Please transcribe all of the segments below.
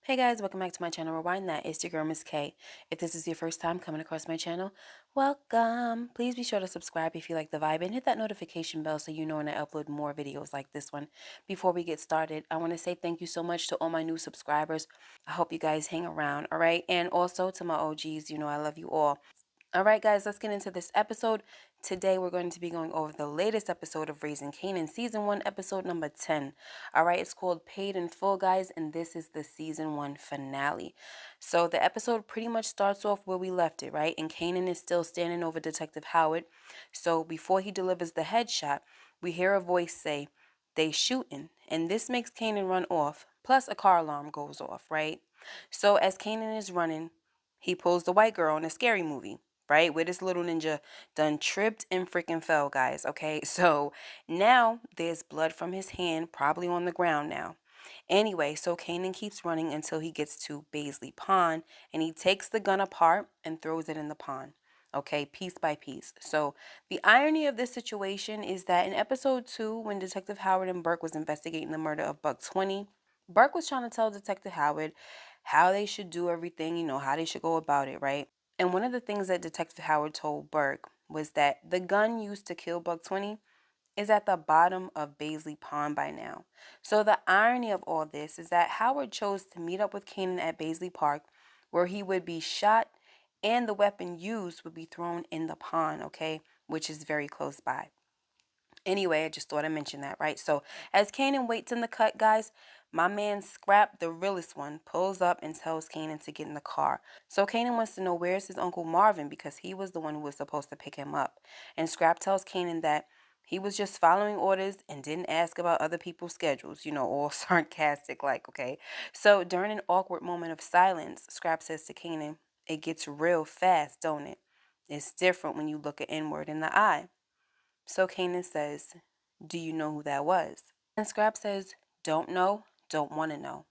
Hey guys, welcome back to my channel. Rewind that. It's your girl, Miss K. If this is your first time coming across my channel, welcome. Please be sure to subscribe if you like the vibe and hit that notification bell so you know when I upload more videos like this one. Before we get started, I want to say thank you so much to all my new subscribers. I hope you guys hang around, all right? And also to my OGs, I love you all. All right, guys, let's get into this episode. Today, we're going to be going over the latest episode of Raising Kanan, Season 1, Episode number 10. All right, it's called Paid in Full, guys, and this is the Season 1 finale. So the episode pretty much starts off where we left it, right? And Kanan is still standing over Detective Howard. So before he delivers the headshot, we hear a voice say, "They shooting," and this makes Kanan run off, plus a car alarm goes off, right? So as Kanan is running, he pulls the white girl in a scary movie, right? Where this little ninja done tripped and freaking fell, guys. Okay, so now there's blood from his hand, probably on the ground now. Anyway, so Kanan keeps running until he gets to Baisley Pond and he takes the gun apart and throws it in the pond. Okay, piece by piece. So the irony of this situation is that in episode 2, when Detective Howard and Burke was investigating the murder of Buck 20, Burke was trying to tell Detective Howard how they should do everything, how they should go about it, right? And one of the things that Detective Howard told Burke was that the gun used to kill Buck 20 is at the bottom of Baisley Pond by now. So the irony of all this is that Howard chose to meet up with Kanan at Baisley Park, where he would be shot and the weapon used would be thrown in the pond, okay, which is very close by. Anyway, I just thought I'd mention that, right? So as Kanan waits in the cut, guys, my man Scrap, the realest one, pulls up and tells Kanan to get in the car. So Kanan wants to know where's his uncle Marvin because he was the one who was supposed to pick him up. And Scrap tells Kanan that he was just following orders and didn't ask about other people's schedules, all sarcastic like, okay? So during an awkward moment of silence, Scrap says to Kanan, "It gets real fast, don't it? It's different when you look an inward in the eye." So Kanan says, "Do you know who that was?" And Scrap says, "Don't know, don't want to know.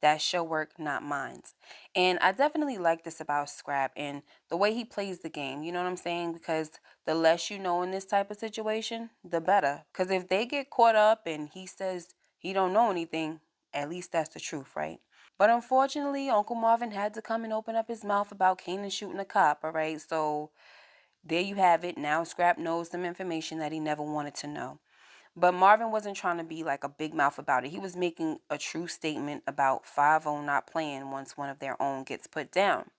That's your work, not mine's." And I definitely like this about Scrap and the way he plays the game. You know what I'm saying? Because the less you know in this type of situation, the better. Because if they get caught up and he says he don't know anything, at least that's the truth, right? But unfortunately, Uncle Marvin had to come and open up his mouth about Kanan shooting a cop, all right? So there you have it. Now Scrap knows some information that he never wanted to know. But Marvin wasn't trying to be like a big mouth about it. He was making a true statement about 5-0 not playing once one of their own gets put down.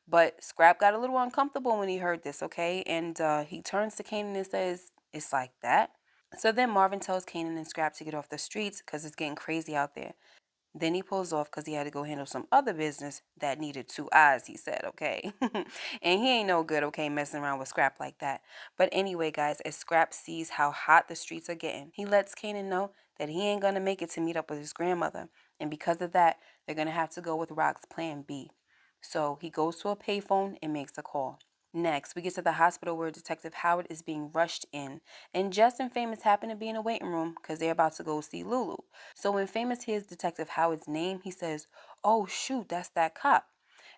But Scrap got a little uncomfortable when he heard this, okay? And he turns to Kanan and says, "It's like that?" So then Marvin tells Kanan and Scrap to get off the streets because it's getting crazy out there. Then he pulls off because he had to go handle some other business that needed 2 eyes, he said, okay? And he ain't no good, okay, messing around with Scrap like that. But anyway, guys, as Scrap sees how hot the streets are getting, he lets Kanan know that he ain't going to make it to meet up with his grandmother. And because of that, they're going to have to go with Rock's plan B. So he goes to a payphone and makes a call. Next, we get to the hospital where Detective Howard is being rushed in, and Jess and Famous happen to be in a waiting room because they're about to go see Lulu. So when Famous hears Detective Howard's name, he says, "Oh shoot, that's that cop."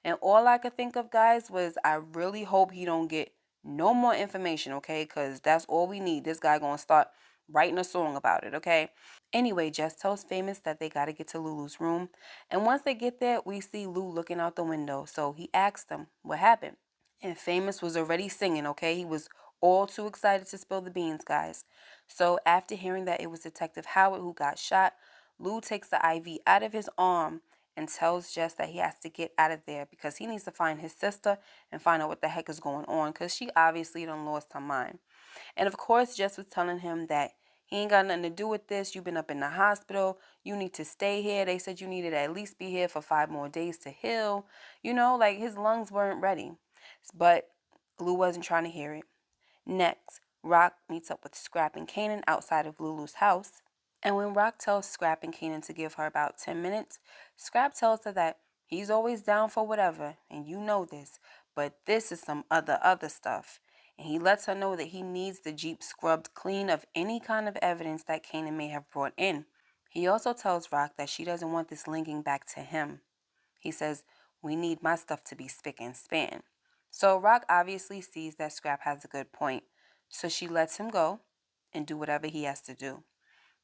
And all I could think of, guys, was I really hope he don't get no more information, okay? Because that's all we need. This guy gonna start writing a song about it, okay? Anyway, Jess tells Famous that they gotta get to Lulu's room, and once they get there, we see Lou looking out the window. So he asks them what happened. And Famous was already singing, okay? He was all too excited to spill the beans, guys. So after hearing that it was Detective Howard who got shot, Lou takes the IV out of his arm and tells Jess that he has to get out of there because he needs to find his sister and find out what the heck is going on because she obviously done lost her mind. And of course, Jess was telling him that he ain't got nothing to do with this. You've been up in the hospital. You need to stay here. They said you needed to at least be here for 5 more days to heal. Like his lungs weren't ready. But Lou wasn't trying to hear it. Next, Rock meets up with Scrap and Kanan outside of Lulu's house. And when Rock tells Scrap and Kanan to give her about 10 minutes, Scrap tells her that he's always down for whatever, and you know this, but this is some other stuff. And he lets her know that he needs the Jeep scrubbed clean of any kind of evidence that Kanan may have brought in. He also tells Rock that she doesn't want this linking back to him. He says, "We need my stuff to be spick and span." So Rock obviously sees that Scrap has a good point, so she lets him go and do whatever he has to do.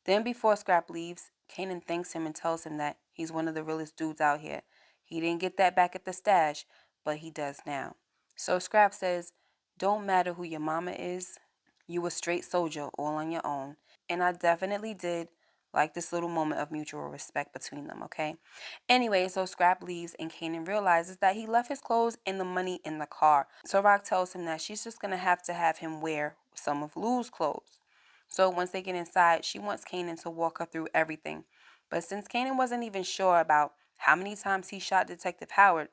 Then before Scrap leaves, Kanan thanks him and tells him that he's one of the realest dudes out here. He didn't get that back at the stash, but he does now. So Scrap says, don't matter who your mama is, you a straight soldier all on your own. And I definitely did like this little moment of mutual respect between them, okay? Anyway, so Scrap leaves and Kanan realizes that he left his clothes and the money in the car. So Rock tells him that she's just going to have him wear some of Lou's clothes. So once they get inside, she wants Kanan to walk her through everything. But since Kanan wasn't even sure about how many times he shot Detective Howard,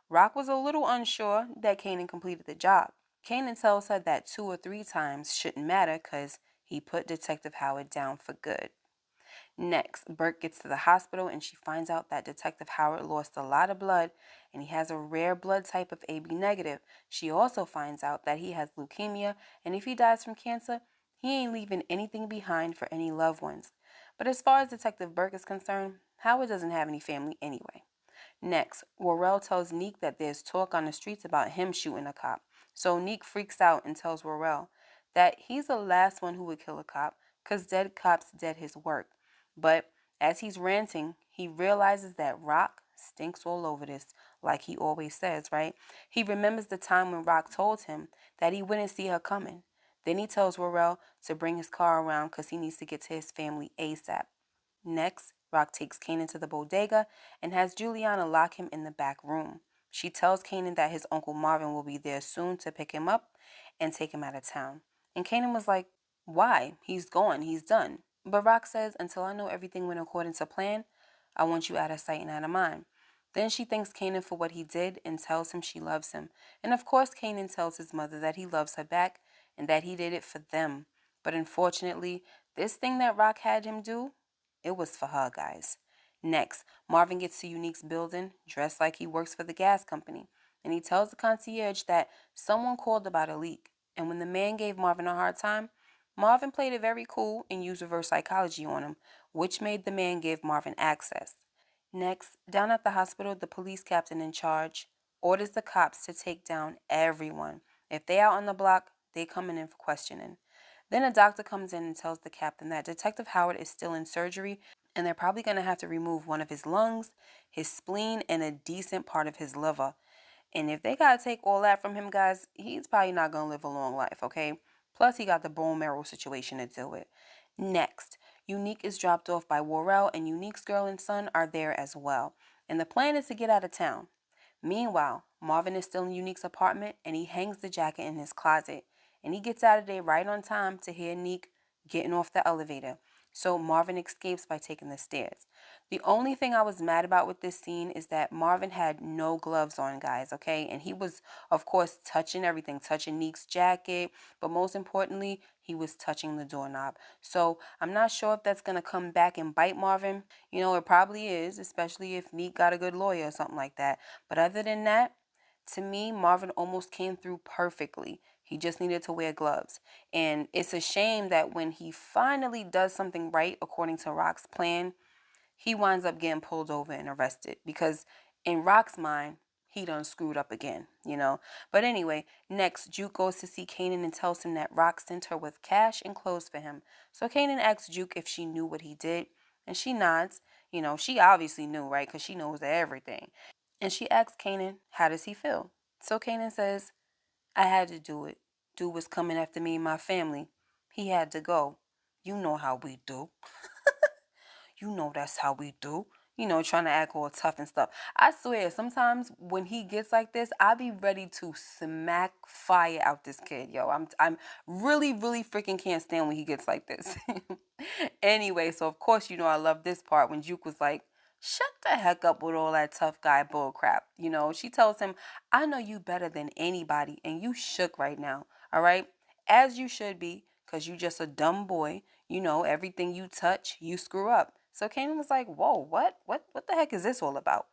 Rock was a little unsure that Kanan completed the job. Kanan tells her that 2 or 3 times shouldn't matter because he put Detective Howard down for good. Next, Burke gets to the hospital and she finds out that Detective Howard lost a lot of blood and he has a rare blood type of AB negative. She also finds out that he has leukemia and if he dies from cancer, he ain't leaving anything behind for any loved ones. But as far as Detective Burke is concerned, Howard doesn't have any family anyway. Next, Worrell tells Neek that there's talk on the streets about him shooting a cop. So Neek freaks out and tells Worrell that he's the last one who would kill a cop because dead cops did his work. But as he's ranting, he realizes that Rock stinks all over this, like he always says, right? He remembers the time when Rock told him that he wouldn't see her coming. Then he tells Worrell to bring his car around because he needs to get to his family ASAP. Next, Rock takes Kanan to the bodega and has Juliana lock him in the back room. She tells Kanan that his uncle Marvin will be there soon to pick him up and take him out of town. And Kanan was like, why? He's gone. He's done. But Rock says, until I know everything went according to plan, I want you out of sight and out of mind. Then she thanks Kanan for what he did and tells him she loves him. And of course, Kanan tells his mother that he loves her back and that he did it for them. But unfortunately, this thing that Rock had him do, it was for her, guys. Next, Marvin gets to Unique's building, dressed like he works for the gas company, and he tells the concierge that someone called about a leak. And when the man gave Marvin a hard time, Marvin played it very cool and used reverse psychology on him, which made the man give Marvin access. Next, down at the hospital, the police captain in charge orders the cops to take down everyone. If they out on the block, they coming in for questioning. Then a doctor comes in and tells the captain that Detective Howard is still in surgery and they're probably going to have to remove one of his lungs, his spleen, and a decent part of his liver. And if they got to take all that from him, guys, he's probably not going to live a long life, okay? Plus, he got the bone marrow situation to deal with. Next, Unique is dropped off by Worrell, and Unique's girl and son are there as well. And the plan is to get out of town. Meanwhile, Marvin is still in Unique's apartment, and he hangs the jacket in his closet. And he gets out of there right on time to hear Neek getting off the elevator. So Marvin escapes by taking the stairs. The only thing I was mad about with this scene is that Marvin had no gloves on, guys, okay? And he was, of course, touching everything, touching Neek's jacket, but most importantly, he was touching the doorknob. So I'm not sure if that's going to come back and bite Marvin. You know, it probably is, especially if Neek got a good lawyer or something like that. But other than that, to me, Marvin almost came through perfectly. He just needed to wear gloves. And it's a shame that when he finally does something right according to Rock's plan, he winds up getting pulled over and arrested. Because in Rock's mind, he done screwed up again, you know. But anyway, next, Juke goes to see Kanan and tells him that Rock sent her with cash and clothes for him. So Kanan asks Juke if she knew what he did. And she nods. You know, she obviously knew, right? Because she knows everything. And she asks Kanan, how does he feel? So Kanan says, I had to do it. Dude was coming after me and my family. He had to go. You know how we do. You know that's how we do. You know, trying to act all tough and stuff. I swear, sometimes when he gets like this, I be ready to smack fire out this kid, yo. I'm really, really freaking can't stand when he gets like this. Anyway, so of course, you know, I love this part when Juke was like, shut the heck up with all that tough guy bull crap. You know, she tells him, I know you better than anybody, and you shook right now, all right? As you should be, because you just a dumb boy. You know, everything you touch, you screw up. So Kanan was like, whoa, what? What the heck is this all about?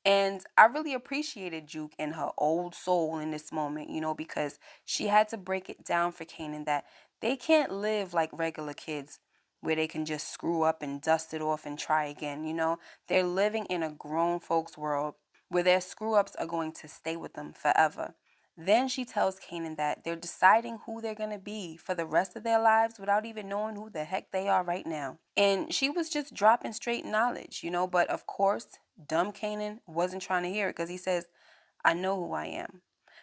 And I really appreciated Juke and her old soul in this moment, you know, because she had to break it down for Kanan that they can't live like regular kids where they can just screw up and dust it off and try again, you know. They're living in a grown folks world where their screw ups are going to stay with them forever. Then she tells Kanan that they're deciding who they're going to be for the rest of their lives without even knowing who the heck they are right now. And she was just dropping straight knowledge, but of course, dumb Kanan wasn't trying to hear it because he says, I know who I am.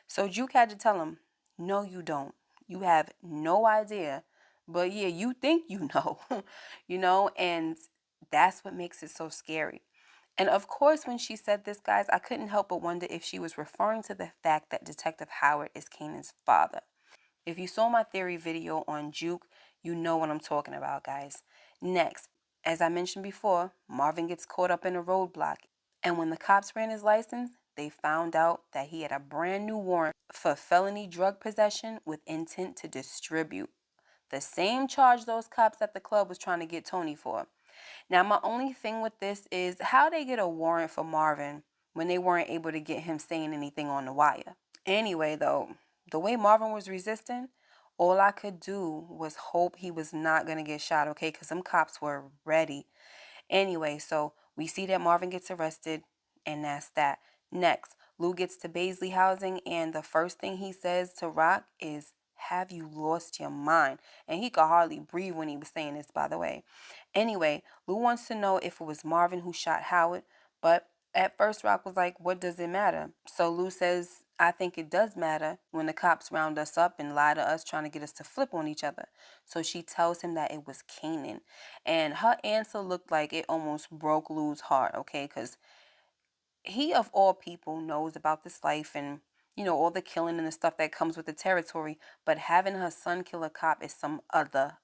So Juke had to tell him, no, you don't. You have no idea. But yeah, you think you know, and that's what makes it so scary. And of course, when she said this, guys, I couldn't help but wonder if she was referring to the fact that Detective Howard is Kanan's father. If you saw my theory video on Juke, you know what I'm talking about, guys. Next, as I mentioned before, Marvin gets caught up in a roadblock. And when the cops ran his license, they found out that he had a brand new warrant for felony drug possession with intent to distribute. The same charge those cops at the club was trying to get Tony for. Now, my only thing with this is how they get a warrant for Marvin when they weren't able to get him saying anything on the wire. Anyway, though, the way Marvin was resisting, all I could do was hope he was not going to get shot, okay? Because some cops were ready. Anyway, so we see that Marvin gets arrested, and that's that. Next, Lou gets to Baisley housing, and the first thing he says to Rock is, have you lost your mind? And he could hardly breathe when he was saying this, by the way. Anyway, Lou wants to know if it was Marvin who shot Howard, but at first Rock was like, what does it matter? So Lou says, I think it does matter when the cops round us up and lie to us trying to get us to flip on each other. So she tells him that it was Kanan. And her answer looked like it almost broke Lou's heart, okay? Because he, of all people, knows about this life and, all the killing and the stuff that comes with the territory. But having her son kill a cop is some other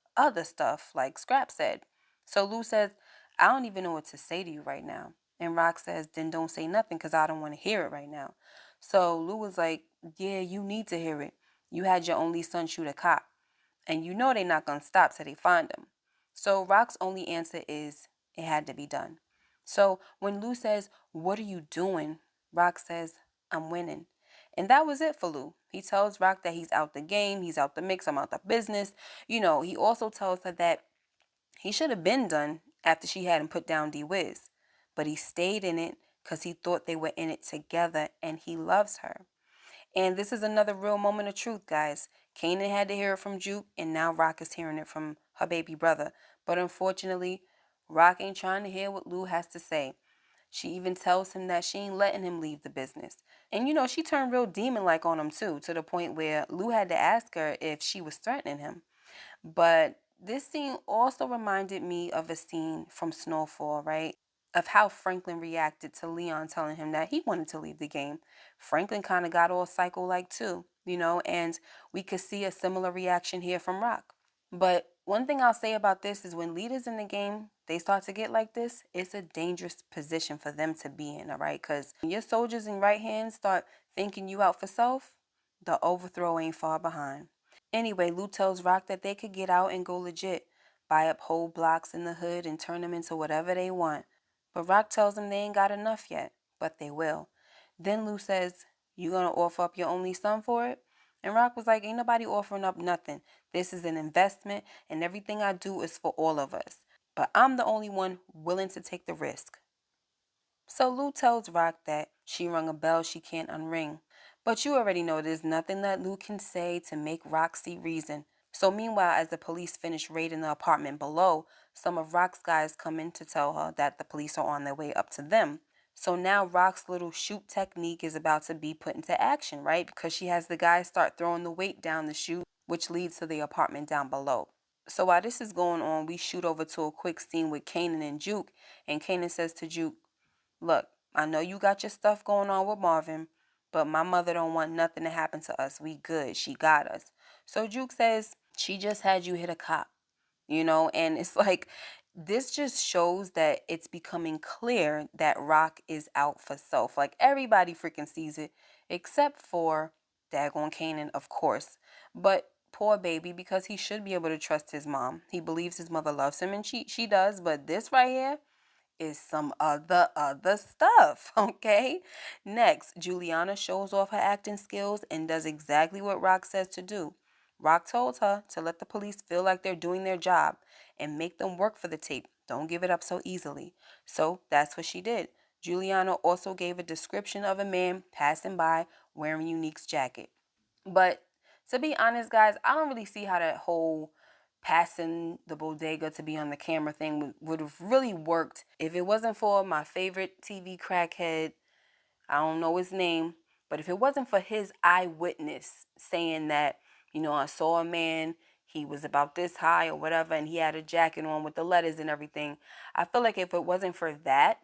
stuff, like Scrap said. So Lou says, I don't even know what to say to you right now. And Rock says, then don't say nothing because I don't want to hear it right now. So Lou was like, yeah, you need to hear it. You had your only son shoot a cop. And you know they're not going to stop till they find him. So Rock's only answer is, it had to be done. So when Lou says, what are you doing? Rock says, I'm winning. And that was it for Lou. He tells Rock that he's out the game, he's out the mix, I'm out the business. He also tells her that he should have been done after she had him put down D-Wiz. But he stayed in it because he thought they were in it together and he loves her. And this is another real moment of truth, guys. Kanan had to hear it from Juke, and now Rock is hearing it from her baby brother. But unfortunately, Rock ain't trying to hear what Lou has to say. She even tells him that she ain't letting him leave the business. And she turned real demon-like on him too, to the point where Lou had to ask her if she was threatening him. But this scene also reminded me of a scene from Snowfall, right? Of how Franklin reacted to Leon telling him that he wanted to leave the game. Franklin kind of got all psycho-like too, and we could see a similar reaction here from Rock. But one thing I'll say about this is when leaders in the game, they start to get like this, it's a dangerous position for them to be in, all right? Because when your soldiers in right hands start thinking you out for self, the overthrow ain't far behind. Anyway, Lou tells Rock that they could get out and go legit, buy up whole blocks in the hood and turn them into whatever they want. But Rock tells them they ain't got enough yet, but they will. Then Lou says, you gonna offer up your only son for it? And Rock was like, ain't nobody offering up nothing. This is an investment and everything I do is for all of us. But I'm the only one willing to take the risk. So Lou tells Rock that she rung a bell she can't unring. But you already know there's nothing that Lou can say to make Rock see reason. So meanwhile, as the police finish raiding the apartment below, some of Rock's guys come in to tell her that the police are on their way up to them. So now Rock's little shoot technique is about to be put into action, right? Because she has the guys start throwing the weight down the chute, which leads to the apartment down below. So while this is going on, we shoot over to a quick scene with Kanan and Juke, and Kanan says to Juke, look, I know you got your stuff going on with Marvin, but my mother don't want nothing to happen to us. We good. She got us. So Juke says, she just had you hit a cop, and it's like, this just shows that it's becoming clear that Rock is out for self. Like, everybody freaking sees it, except for daggone Kanan, of course. But poor baby, because he should be able to trust his mom. He believes his mother loves him, and she does. But this right here is some other stuff, okay? Next, Juliana shows off her acting skills and does exactly what Rock says to do. Rock told her to let the police feel like they're doing their job and make them work for the tape. Don't give it up so easily. So that's what she did. Juliana also gave a description of a man passing by wearing Unique's jacket. But to be honest, guys, I don't really see how that whole passing the bodega to be on the camera thing would have really worked if it wasn't for my favorite TV crackhead. I don't know his name, but if it wasn't for his eyewitness saying that, I saw a man, he was about this high or whatever, and he had a jacket on with the letters and everything. I feel like if it wasn't for that,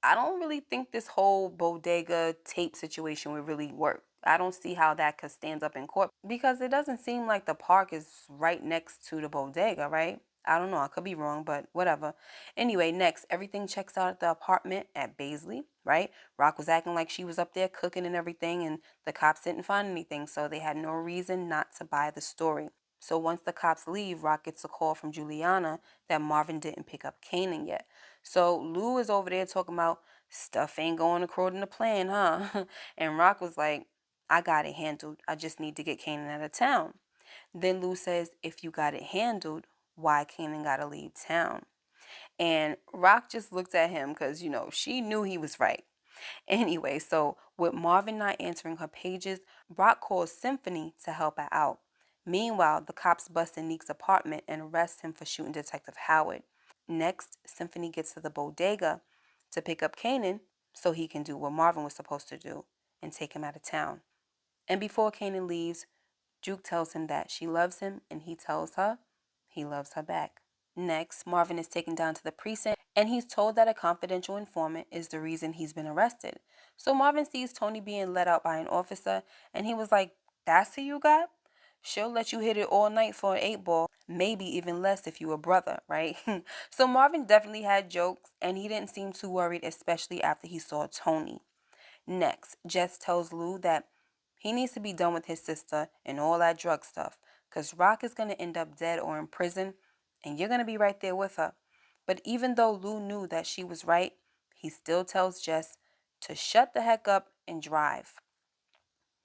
I don't really think this whole bodega tape situation would really work. I don't see how that could stand up in court because it doesn't seem like the park is right next to the bodega, right? I don't know. I could be wrong, but whatever. Anyway, next, everything checks out at the apartment at Baisley, right? Rock was acting like she was up there cooking and everything, and the cops didn't find anything, so they had no reason not to buy the story. So once the cops leave, Rock gets a call from Juliana that Marvin didn't pick up Kanan yet. So Lou is over there talking about stuff ain't going according to plan, huh? And Rock was like, I got it handled. I just need to get Kanan out of town. Then Lou says, if you got it handled, why Kanan gotta leave town? And Rock just looked at him because, she knew he was right. Anyway, so with Marvin not answering her pages, Rock calls Symphony to help her out. Meanwhile, the cops bust in Neek's apartment and arrest him for shooting Detective Howard. Next, Symphony gets to the bodega to pick up Kanan so he can do what Marvin was supposed to do and take him out of town. And before Kanan leaves, Juke tells him that she loves him and he tells her he loves her back. Next, Marvin is taken down to the precinct and he's told that a confidential informant is the reason he's been arrested. So Marvin sees Tony being let out by an officer and he was like, that's who you got? She'll let you hit it all night for an 8 ball, maybe even less if you a brother, right? So Marvin definitely had jokes and he didn't seem too worried, especially after he saw Tony. Next, Jess tells Lou that he needs to be done with his sister and all that drug stuff because Rock is going to end up dead or in prison and you're going to be right there with her. But even though Lou knew that she was right, he still tells Jess to shut the heck up and drive.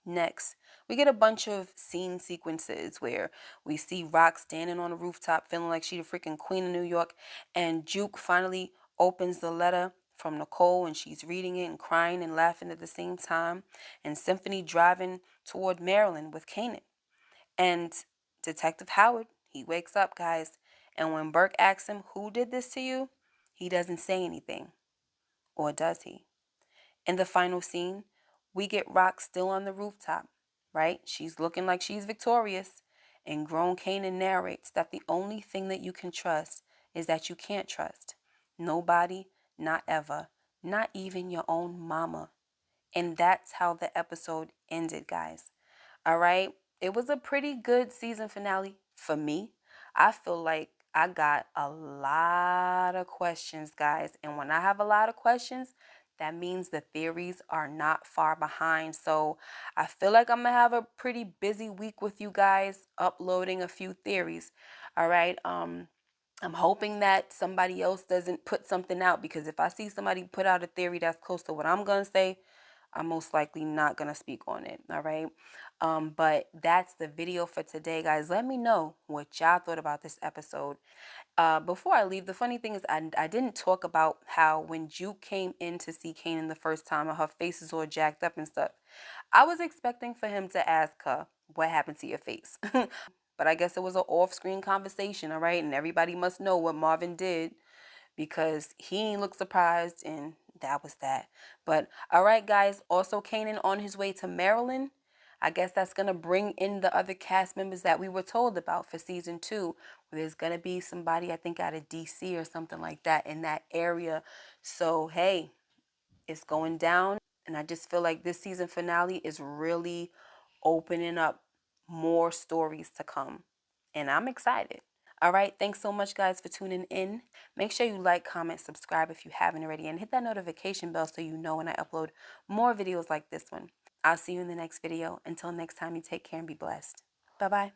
Next, we get a bunch of scene sequences where we see Rock standing on a rooftop feeling like she the freaking queen of New York, and Juke finally opens the letter from Nicole and she's reading it and crying and laughing at the same time, and Symphony driving toward Maryland with Kanan. And Detective Howard, he wakes up, guys, and when Burke asks him, who did this to you? He doesn't say anything. Or does he? In the final scene, we get Rock still on the rooftop, right? She's looking like she's victorious. And grown Kanan narrates that the only thing that you can trust is that you can't trust. Nobody, not ever, not even your own mama. And that's how the episode ended, guys. All right. It was a pretty good season finale for me. I feel like I got a lot of questions, guys. And when I have a lot of questions, that means the theories are not far behind. So I feel like I'm going to have a pretty busy week with you guys uploading a few theories. All right. I'm hoping that somebody else doesn't put something out because if I see somebody put out a theory that's close to what I'm going to say, I'm most likely not going to speak on it. All right. But that's the video for today, guys. Let me know what y'all thought about this episode. Before I leave, the funny thing is I didn't talk about how when Juke came in to see Kanan the first time and her face is all jacked up and stuff, I was expecting for him to ask her, what happened to your face? But I guess it was an off-screen conversation, all right? And everybody must know what Marvin did because he ain't look surprised, and that was that. But all right, guys, also Kanan on his way to Maryland. I guess that's going to bring in the other cast members that we were told about for season 2. Where there's going to be somebody, I think, out of DC or something like that in that area. So, hey, it's going down. And I just feel like this season finale is really opening up more stories to come. And I'm excited. All right. Thanks so much, guys, for tuning in. Make sure you like, comment, subscribe if you haven't already, and hit that notification bell so you know when I upload more videos like this one. I'll see you in the next video. Until next time, you take care and be blessed. Bye-bye.